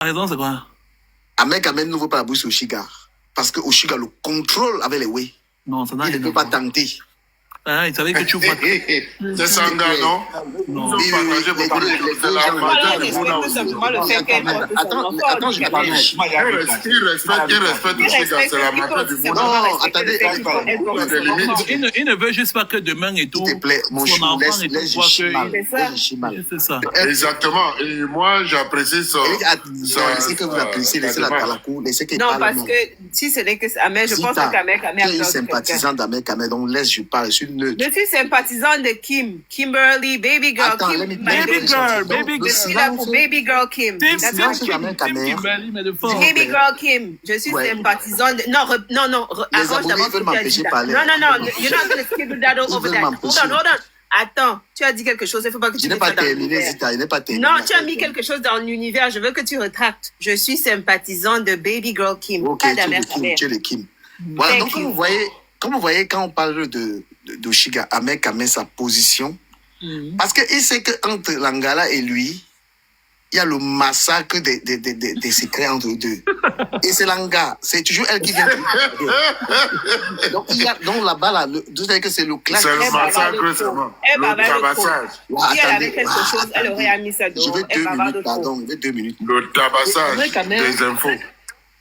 raison, c'est quoi? Ahmed Ahmed ne veut pas la bouche au Oshiga. Parce que Oshiga le contrôle avec les way. Non, ça n'a Il rien ne à peut pas voir. tenter. Ah, il savait que tu vois. C'est Sanga, non? Non. Ils ont partagé beaucoup de choses. C'est la matin de Mouna aussi. Attends, je parle. Il respecte Oshiga, c'est la matin du Mouna. Non, attendez. Il ne veut juste pas que demain et tout. S'il te plaît, mon son chou, enfant et laisse tout voit Chimal. que. C'est ça. Exactement. Et moi, j'apprécie ça. Laissez que vous appréciez, laissez la Talakou, laissez qu'il Non, parle. parce que si ce n'est que Ahmed, je pense qu'Ahmed a tu es sympathisant d'Ahmed Ahmed, donc laisse, je parle, je suis neutre. Je suis sympathisant de Kim, Kimberly, Baby Girl, Attends, Kim. Baby girl, baby Je suis là pour Baby Girl Kim. C'est Baby Girl Kim. Je suis sympathisant de... Non, arrange d'abord ce que tu as dit là. Non, you're not going to skip that over that. Hold on. Attends, tu as dit quelque chose, il ne faut pas que tu dises ça dans l'univers. Je n'ai pas terminé. Non, tu as mis quelque chose dans l'univers, je veux que tu retractes. Je suis sympathisant de Baby Girl Kim, pas d'Ahmed Ahmed. Tu es le Kim. Voilà, donc comme vous voyez, quand on parle d'Oshiga, Ahmed Ahmed, sa position, parce qu'il sait qu'entre Langala et lui, il y a le massacre des secrets entre eux deux. Et c'est Langa, c'est toujours elle qui vient. Donc là-bas, là, vous savez que c'est le clash. C'est le massacre, c'est bon. Le tabassage. Si elle avait quelque chose, elle aurait mis ça dehors. Je veux 2 minutes, pardon, je veux 2 minutes. Le tabassage des infos.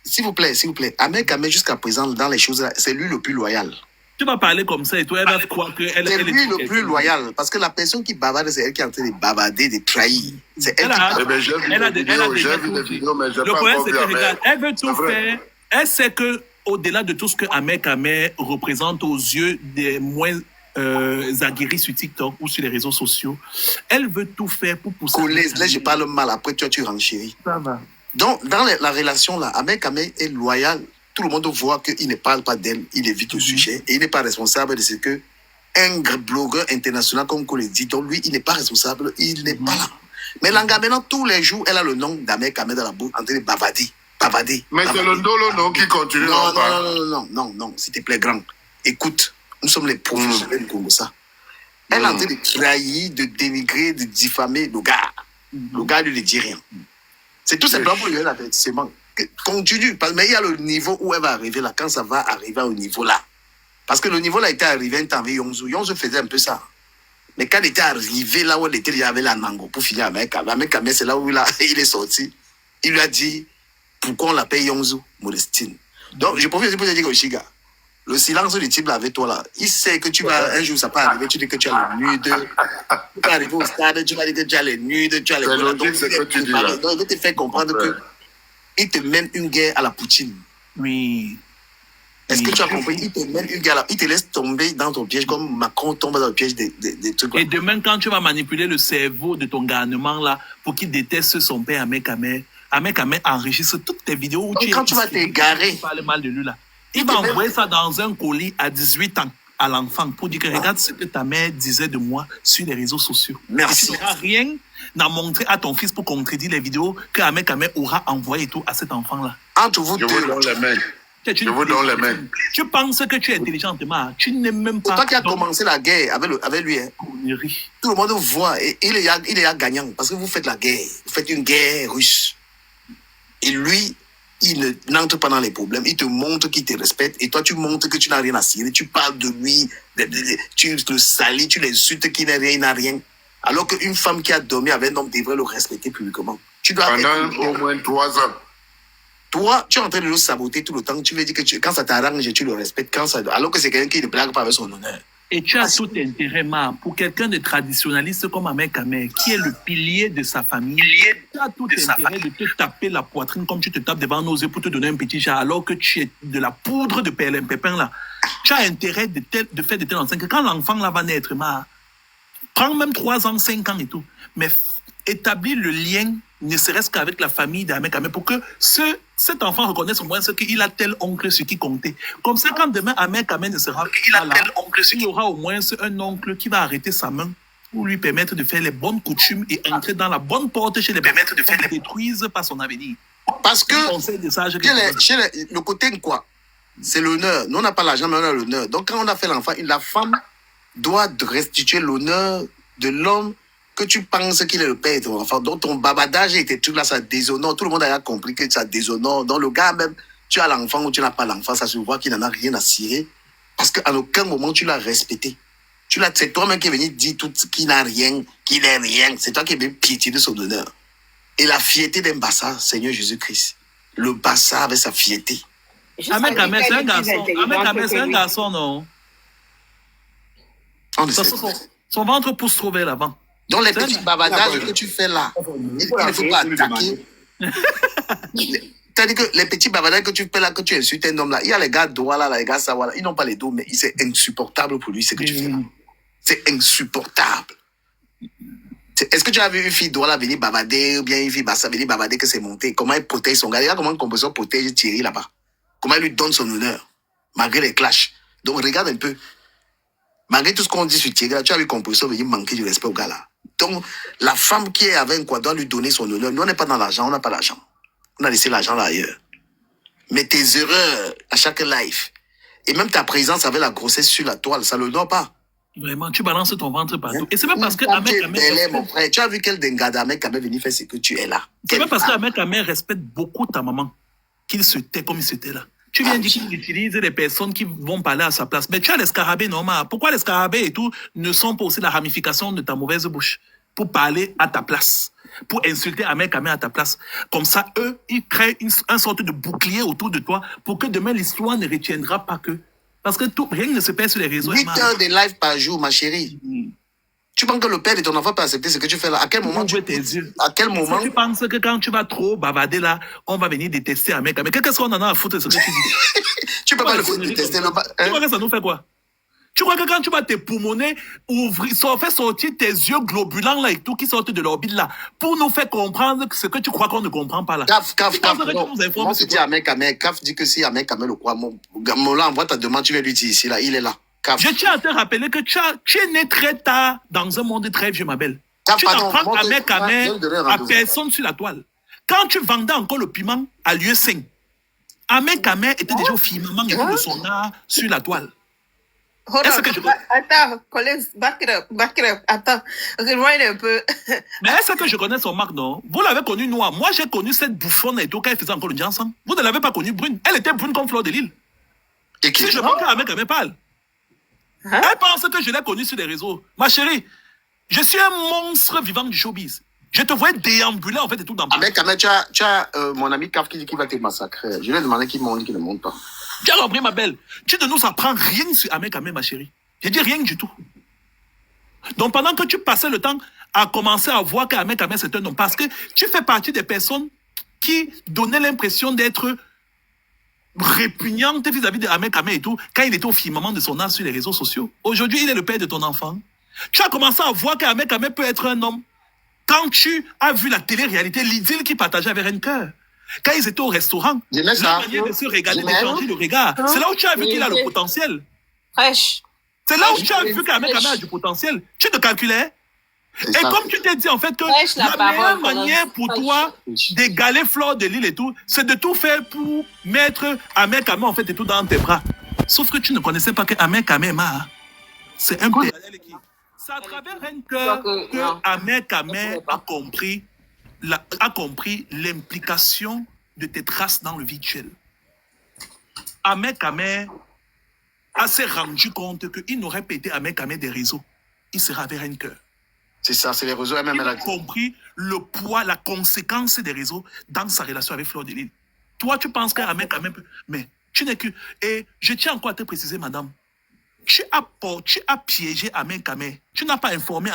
S'il vous plaît. Ahmed Ahmed, jusqu'à présent, dans les choses, c'est lui le plus loyal. Tu vas parler comme ça et toi, elle va croire que elle c'est lui le plus loyal. Parce que la personne qui bavarde, c'est elle qui est en train de bavarder, de trahir. C'est elle qui bavarde. J'ai vu des vidéos, mais je n'ai pas encore vu. Regarde, elle veut tout faire. Elle sait que au-delà de tout ce que Ahmed Ahmed représente aux yeux des moins aguerris sur TikTok ou sur les réseaux sociaux, elle veut tout faire pour pousser. Là, je parle mal. Après, toi, tu renchéris. Ça va. Donc, dans la relation là, Ahmed Ahmed est loyal. Tout le monde voit qu'il ne parle pas d'elle, il évite le sujet et il n'est pas responsable de ce que un blogueur international comme on le dit. Donc lui, il n'est pas responsable, il n'est pas là. Mais Langa, maintenant, tous les jours, elle a le nom d'Ahmed Ahmed dans la bouche en train de bavader. Mais c'est le Ndolo non qui continue. Non, s'il te plaît, grand. Écoute, nous sommes les professionnels comme ça. Elle est en train de trahir, de dénigrer, de diffamer le gars. Le gars, lui, ne dit rien. C'est tout simplement pour lui donner l'avertissement. Continue, mais il y a le niveau où elle va arriver là, quand ça va arriver au niveau là. Parce que le niveau là était arrivé un temps avec Yonzu. Yonzu faisait un peu ça. Mais quand il était arrivé là où elle était, il y avait la Nango pour finir avec Ahmed, c'est là où il est sorti. Il lui a dit pourquoi on l'appelle Yonzu Modestine. Donc je profite pour te dire que Oshiga, le silence du type là avec toi là, il sait que tu vas un jour ça peut arriver, tu dis que tu as le nude, tu vas arriver au stade, tu vas dire que tu as les nudes, tu as les donc c'est ce que tu dis là. Donc il veut te faire comprendre que il te mène une guerre à la Poutine. Oui. Est-ce que tu as compris? Il te mène une guerre il te laisse tomber dans ton piège comme Macron tombe dans le piège des trucs. Et demain, quand tu vas manipuler le cerveau de ton garnement là pour qu'il déteste son père Ahmed Ahmed enregistre toutes tes vidéos où quand tu vas t'égarer, tu parles mal de lui là. Il va envoyer ça dans un colis à 18 ans à l'enfant pour dire que regarde ce que ta mère disait de moi sur les réseaux sociaux. Merci. Et tu n'auras rien à montrer à ton fils pour contredire les vidéos que Ahmed Ahmed aura envoyées tout à cet enfant-là. Entre vous deux. Je vous donne les mains. Je vous donne les mains. Tu penses que tu es intelligentement, tu n'es même pas... C'est toi qui as commencé la guerre avec lui. Hein. Tout le monde voit et il est gagnant parce que vous faites la guerre. Vous faites une guerre russe. Et lui, il n'entre pas dans les problèmes. Il te montre qu'il te respecte. Et toi, tu montres que tu n'as rien à cirer. Tu parles de lui, tu le salis, tu l'insultes qu'il n'a rien, il n'a rien. Alors qu'une femme qui a dormi avec un homme devrait le respecter publiquement. Tu dois pendant au moins 3 ans. Toi, tu es en train de le saboter tout le temps. Tu veux dire que quand ça t'arrange, tu le respectes. Alors que c'est quelqu'un qui ne blague pas avec son honneur. Et tu as tout intérêt, pour quelqu'un de traditionnaliste comme Ahmed Ahmed, qui est le pilier de sa famille, tu as tout intérêt de te taper la poitrine comme tu te tapes devant nos yeux pour te donner un petit chat, alors que tu es de la poudre de pépin là. Tu as intérêt de faire de tel enfant que quand l'enfant là va naître, prends même 3 ans, 5 ans et tout, mais établir le lien, ne serait-ce qu'avec la famille d'Ahmed Ahmed, pour que cet enfant reconnaisse au moins ce qu'il a tel oncle sur qui compter. Comme ça, quand demain Ahmed Ahmed ne sera pas là, il y aura au moins un oncle qui va arrêter sa main pour lui permettre de faire les bonnes coutumes et entrer dans la bonne porte chez les permettre de faire les détruisent pas son avenir. Parce que chez le côté quoi, c'est l'honneur. Nous, on n'a pas l'argent, mais on a l'honneur. Donc, quand on a fait l'enfant, la femme doit restituer l'honneur de l'homme que tu penses qu'il est le père de ton enfant. Donc, ton babadage et tes trucs là, ça déshonore. Tout le monde a compris que ça déshonore. Donc, le gars, même, tu as l'enfant ou tu n'as pas l'enfant, ça se voit qu'il n'en a rien à cirer. Parce qu'à aucun moment, tu l'as respecté. C'est toi-même qui est venu dire tout qu'il n'a rien, qu'il n'est rien. C'est toi qui es venu piétiner son honneur. Et la fierté d'un bassa, Seigneur Jésus-Christ. Le bassa avec sa fierté. Ahmed Kamel, c'est un garçon. Ahmed Kamel, c'est un garçon, non? Son ventre pousse trop vers l'avant. Donc, les petits bavadages que tu fais là, il ne faut pas attaquer. C'est-à-dire que les petits bavadages que tu fais là, que tu insultes un homme là, il y a les gars Douala là, les gars Sawala, ils n'ont pas les dos, mais c'est insupportable pour lui ce que tu fais là. C'est insupportable. Est-ce que tu as vu une fille Douala venir bavader, ou bien une fille Bassa venir bavader que c'est monté? Comment elle protège son gars? Regarde comment un compositeur protège Thierry là-bas. Comment elle lui donne son honneur, malgré les clashs. Donc, regarde un peu. Malgré tout ce qu'on dit sur Thierry, là, tu as vu compositeur venir manquer du respect au gars là. Donc, la femme qui est avec quoi doit lui donner son honneur. Nous, on n'est pas dans l'argent, on n'a pas l'argent. On a laissé l'argent là ailleurs. Mais tes erreurs à chaque live, et même ta présence avec la grossesse sur la toile, ça ne le doit pas. Vraiment, tu balances ton ventre partout. Et c'est même parce que mon frère, tu as vu quel dengada Ahmed Kamel venir faire ce que tu es là. C'est même parce que Ahmed Kamel respecte beaucoup ta maman qu'il se tait comme il se tait là. Tu viens dire qu'il utilise des personnes qui vont parler à sa place. Mais tu as les scarabées normal. Pourquoi les scarabées et tout ne sont pas aussi la ramification de ta mauvaise bouche? Pour parler à ta place. Pour insulter Ahmed Kamel à ta place. Comme ça, eux, ils créent une sorte de bouclier autour de toi pour que demain, l'histoire ne retiendra pas que. Parce que rien ne se perd sur les réseaux. 8 heures de live par jour, ma chérie. Tu penses que le père de ton enfant peut accepter ce que tu fais là? À quel moment tu tes yeux. À quel moment tu penses que quand tu vas trop bavader là, on va venir détester Ahmed Kamel? Qu'est-ce qu'on en a à foutre de ce que tu dis? Tu peux pas le foutre détester. Tu crois que ça nous fait quoi? Tu crois que quand tu vas te poumonner, faire sortir tes yeux globulants là et tout qui sortent de l'orbite là, pour nous faire comprendre ce que tu crois qu'on ne comprend pas là. Caf, moi je dis à Ahmed Kamel, Caf dit que si Ahmed Kamel le croit, Mola envoie ta demande, tu vas lui dire ici là, il est là. Caf. Je tiens à te rappeler que tu es né très tard dans un monde très vieux, ma belle. Tu n'apprends Ahmed Kamel à personne sur la toile. Quand tu vendais encore le piment à lieu 5, Ahmed Kamel était déjà au firmament de son art sur la toile. Attends, Collins, back it up. Attends, rewind un peu. Mais est-ce que je connais son marque, non? Vous l'avez connue noire. Moi, j'ai connu cette bouffonne et tout quand elle faisait encore le dia ensemble. Vous ne l'avez pas connue brune. Elle était brune comme Fleur de Lille. Et si je parle qu'Ahmed Kamel parle. Elle pense que je l'ai connue sur les réseaux. Ma chérie, je suis un monstre vivant du showbiz. Je te vois déambuler en fait et tout dans le Ahmed Kamel, tu as mon ami Kaf qui dit qu'il va te massacrer. Je lui ai demandé qu'il monte, qu'il ne monte pas. Tu as compris, ma belle. Tu ne nous apprends rien sur Ahmed Kamel, ma chérie. Je dis rien du tout. Donc, pendant que tu passais le temps à commencer à voir qu'Ahmed Kamel, c'est un homme, parce que tu fais partie des personnes qui donnaient l'impression d'être répugnantes vis-à-vis d'Ahmed Kamel et tout, quand il était au firmament de son âge sur les réseaux sociaux. Aujourd'hui, il est le père de ton enfant. Tu as commencé à voir qu'Ahmed Kamel peut être un homme. Quand tu as vu la télé-réalité, l'idylle qu'il partageait avec Renker. Quand ils étaient au restaurant, la manière de se regarder, d'échanger le regard, c'est là où tu as vu qu'il a le potentiel. C'est là où tu as vu qu'Ahmed Kamel a du potentiel. Tu te calculais. Et comme tu t'es dit en fait que la meilleure manière pour toi d'égaler Fleur de Lille et tout, c'est de tout faire pour mettre Ahmed Kamel en fait et tout dans tes bras. Sauf que tu ne connaissais pas qu'Ahmed Kamel est mort. C'est un peu. C'est à travers Renker que Ahmed Kamel a compris l'implication de tes traces dans le virtuel. Ahmed Kamel s'est rendu compte qu'il n'aurait pas été Ahmed Kamel des réseaux. Il sera avec Renker. C'est ça, c'est les réseaux. Il a compris le poids, la conséquence des réseaux dans sa relation avec Fleur de Lille. Toi, tu penses qu'Ahmed Kamel peut... Mais tu n'es que... Et je tiens encore à te préciser, madame. Tu as piégé Ahmed Kamel. Tu n'as pas informé...